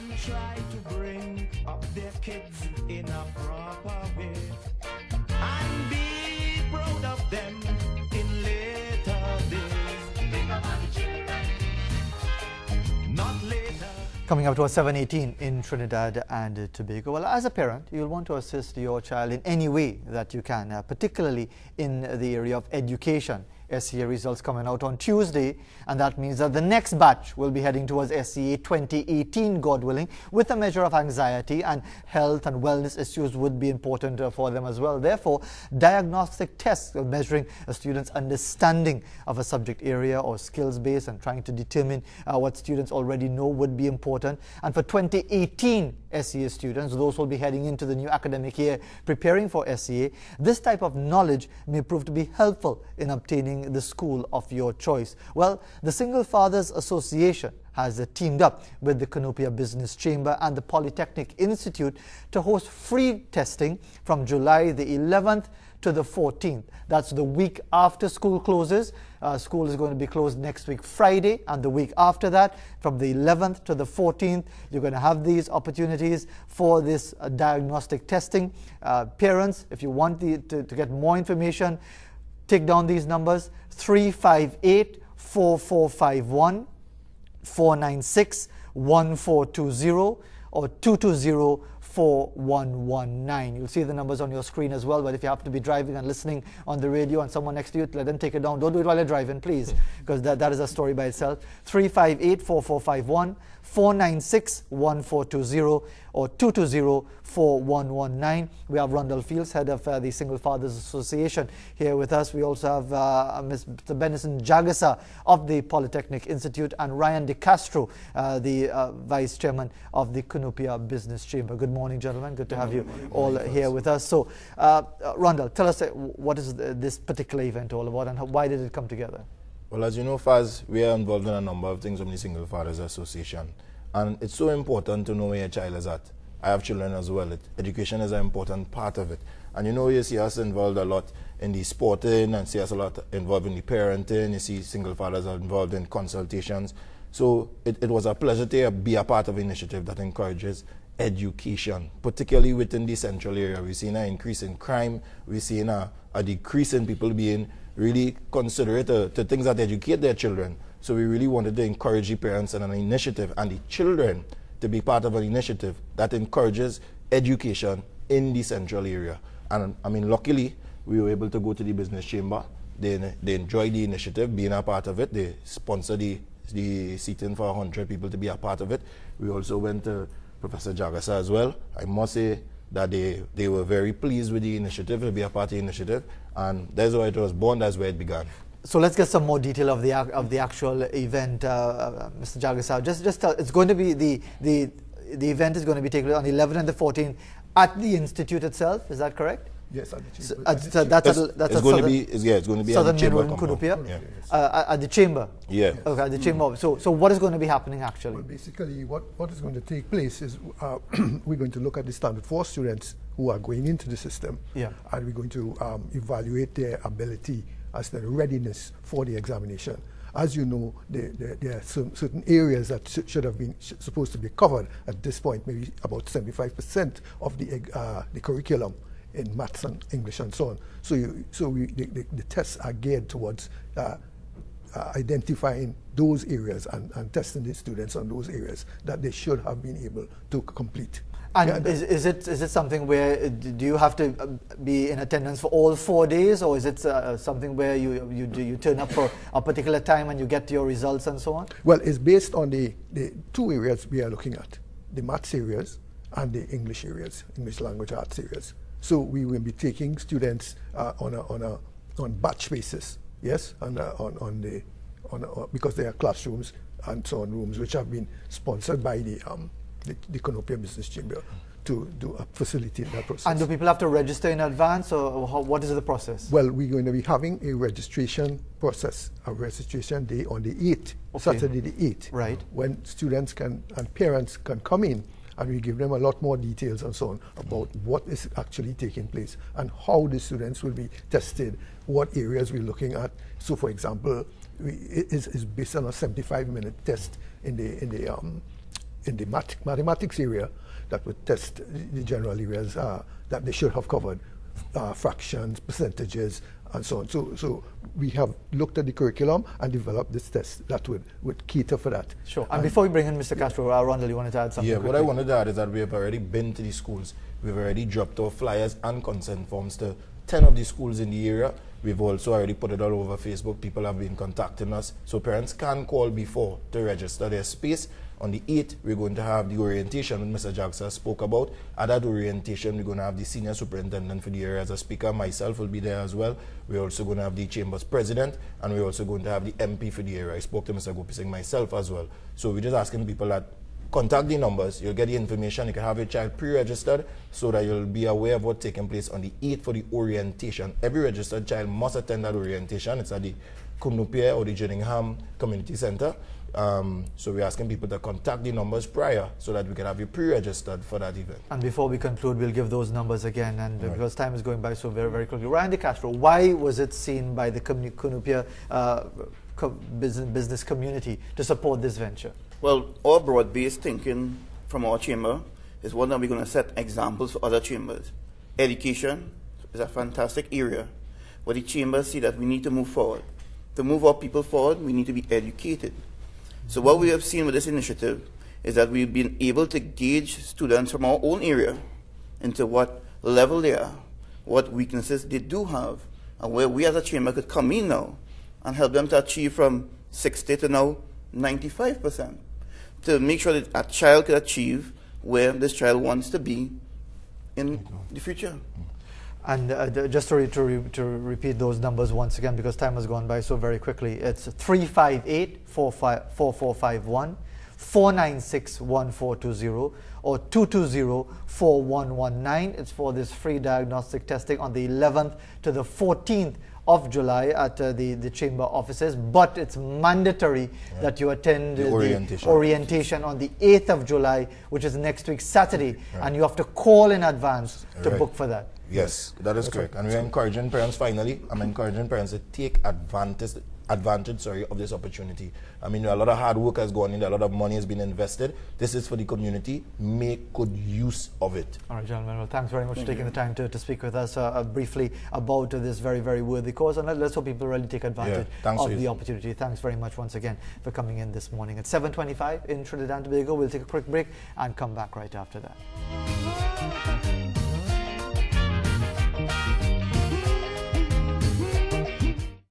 and try to bring up their kids in a proper way and be proud of them in later days. Think about the children, not later. Coming up to our 7:18 in Trinidad and Tobago. Well, as a parent, you'll want to assist your child in any way that you can, particularly in the area of education. SCA results coming out on Tuesday, and that means that the next batch will be heading towards SCA 2018, God willing, with a measure of anxiety, and health and wellness issues would be important for them as well. Therefore, diagnostic tests measuring a student's understanding of a subject area or skills base and trying to determine what students already know would be important. And for 2018 SCA students, those who will be heading into the new academic year preparing for SCA, this type of knowledge may prove to be helpful in obtaining the school of your choice. Well, the Single Fathers Association has teamed up with the Canopia Business Chamber and the Polytechnic Institute to host free testing from July the 11th to the 14th. That's the week after school closes. School is going to be closed next week Friday, and the week after that, from the 11th to the 14th, you're going to have these opportunities for this diagnostic testing. Parents, if you want to get more information, take down these numbers: 358-4451, 496-1420, or 220-4119. You'll see the numbers on your screen as well, but if you happen to be driving and listening on the radio and someone next to you, let them take it down. Don't do it while you're driving, please, because that is a story by itself. 358-4451, 496-1420, or 220-4119. We have Rundle Fields, head of the Single Fathers Association, here with us. We also have Mr. Benison Jagasa of the Polytechnic Institute, and Ryan De Castro, the Vice Chairman of the Canopia Business Chamber. Good morning, gentlemen. Good to have you all here with us. So, Rundle, tell us what is this particular event all about, and why did it come together? Well, as you know, Faz, we are involved in a number of things from the Single Fathers Association. And it's so important to know where your child is at. I have children as well. Education is an important part of it. And you know, you see us involved a lot in the sporting, and see us a lot involved in the parenting. You see single fathers are involved in consultations. So it was a pleasure to be a part of an initiative that encourages education, particularly within the central area. We've seen an increase in crime. We've seen a decrease in people being really considerate to things that educate their children. So we really wanted to encourage the parents in an initiative and the children to be part of an initiative that encourages education in the central area. And I mean, luckily, we were able to go to the business chamber. They enjoyed the initiative, being a part of it. They sponsored the seating for 100 people to be a part of it. We also went to Professor Jagasa as well. I must say that they were very pleased with the initiative, to be a part of the initiative, and that's why it was born, that's where it began. So let's get some more detail of the actual event, Mr. Jagasa. Just tell, it's going to be the event is going to be taken on the 11th and the 14th at the institute itself. Is that correct? Yes, at the chamber. It's going to be Southern at the chamber. Canopia? Yeah. At the chamber? Yeah. Okay, at the chamber. So what is going to be happening actually? Well, basically, what is going to take place is we're going to look at the standard 4 students who are going into the system. Yeah. And we're going to evaluate their ability as their readiness for the examination. As you know, there are certain areas that should have been supposed to be covered at this point, maybe about 75% of the curriculum in maths and English and so on. So the tests are geared towards identifying those areas and testing the students on those areas that they should have been able to complete. And is it something where do you have to be in attendance for all 4 days, or is it something where you turn up for a particular time and you get your results and so on? Well, it's based on the 2 areas we are looking at, the maths areas and the English areas, English language arts areas. So we will be taking students on batch basis, yes, and because they are classrooms and so on, rooms which have been sponsored by the Canopia Business Chamber to facilitate that process. And do people have to register in advance, or what is the process? Well, we're going to be having a registration process, a registration day on the 8th, Saturday the 8th, right, when students and parents can come in, and we give them a lot more details and so on about what is actually taking place and how the students will be tested, what areas we're looking at. So, for example, it is based on a 75-minute test in the in the mathematics area that would test the general areas that they should have covered, fractions, percentages, and so on. So we have looked at the curriculum and developed this test that would cater for that. Sure. And before we bring in Mr. Castro, Rondell, you wanted to add something? Yeah, quickly? what I wanted to add is that we have already been to the schools. We've already dropped our flyers and consent forms to 10 of the schools in the area. We've also already put it all over Facebook. People have been contacting us. So parents can call before to register their space. On the 8th, we're going to have the orientation that Mr. Jackson spoke about. At that orientation, we're going to have the senior superintendent for the area as a speaker. Myself will be there as well. We're also going to have the chamber's president, and we're also going to have the MP for the area. I spoke to Mr. Gopi Singh myself as well. So we're just asking people that contact the numbers. You'll get the information. You can have your child pre-registered so that you'll be aware of what's taking place on the 8th for the orientation. Every registered child must attend that orientation. It's at the Kunupia or the Jenningham Community Center. So we're asking people to contact the numbers prior so that we can have you pre-registered for that event. And before we conclude, we'll give those numbers again, and because time is going by so very, very quickly. Randy Castro, why was it seen by the Kunupia business community to support this venture? Well, our broad-based thinking from our chamber is one that we're going to set examples for other chambers. Education is a fantastic area where the chambers see that we need to move forward. To move our people forward, we need to be educated. So what we have seen with this initiative is that we've been able to gauge students from our own area into what level they are, what weaknesses they do have, and where we as a chamber could come in now and help them to achieve from 60 to now 95%, to make sure that a child could achieve where this child wants to be in the future. And just to repeat those numbers once again, because time has gone by so very quickly, it's 358-4451, 496-1420, or 220-4119. It's for this free diagnostic testing on the 11th to the 14th of July at the chamber offices, but it's mandatory that you attend the orientation on the 8th of July, which is next week, Saturday, and you have to call in advance to book for that. Yes, that is correct. And we're encouraging parents, finally, I'm encouraging parents to take advantage of this opportunity. I mean, a lot of hard work has gone in, a lot of money has been invested. This is for the community. Make good use of it. All right, gentlemen. Well, thanks very much for taking the time to speak with us briefly about this very, very worthy cause. And let's hope people really take advantage of the opportunity. Thanks very much once again for coming in this morning. It's 7:25 in Trinidad and Tobago. We'll take a quick break and come back right after that.